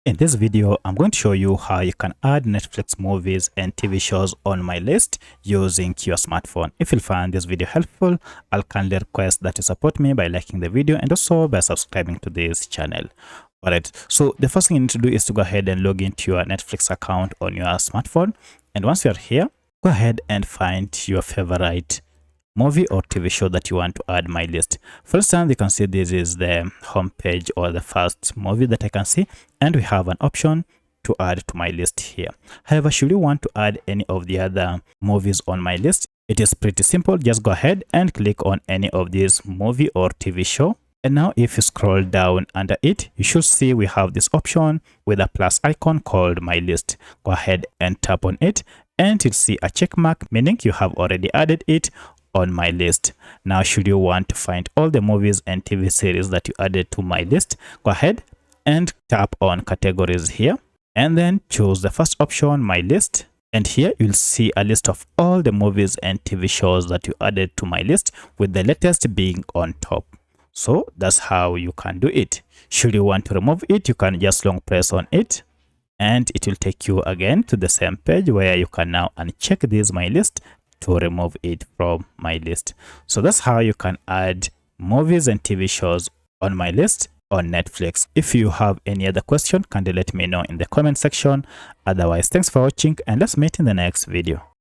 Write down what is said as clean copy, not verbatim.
In this video, I'm going to show you how you can add Netflix movies and TV shows on my list using your smartphone. If you find this video helpful, I'll kindly request that you support me by liking the video and also by subscribing to this channel. Alright, so the first thing you need to do is to go ahead and log into your Netflix account on your smartphone. And once you're here, go ahead and find your favorite movie or TV show that you want to add my list. For instance, you can see this is the home page or the first movie that I can see, and we have an option to add to my list here. However, should you want to add any of the other movies on my list, it is pretty simple. Just go ahead and click on any of these movie or TV show. And now if you scroll down under it, you should see we have this option with a plus icon called my list. Go ahead and tap on it and you'll see a check mark, meaning you have already added it on my list. Now, should you want to find all the movies and TV series that you added to my list, go ahead and tap on categories here and then choose the first option, my list. And here you'll see a list of all the movies and TV shows that you added to my list, with the latest being on top. So that's how you can do it. Should you want to remove it, you can just long press on it and it will take you again to the same page where you can now uncheck this my list to remove it from my list. So that's how you can add movies and TV shows on my list on Netflix. If you have any other question, kindly let me know in the comment section. Otherwise, thanks for watching and let's meet in the next video.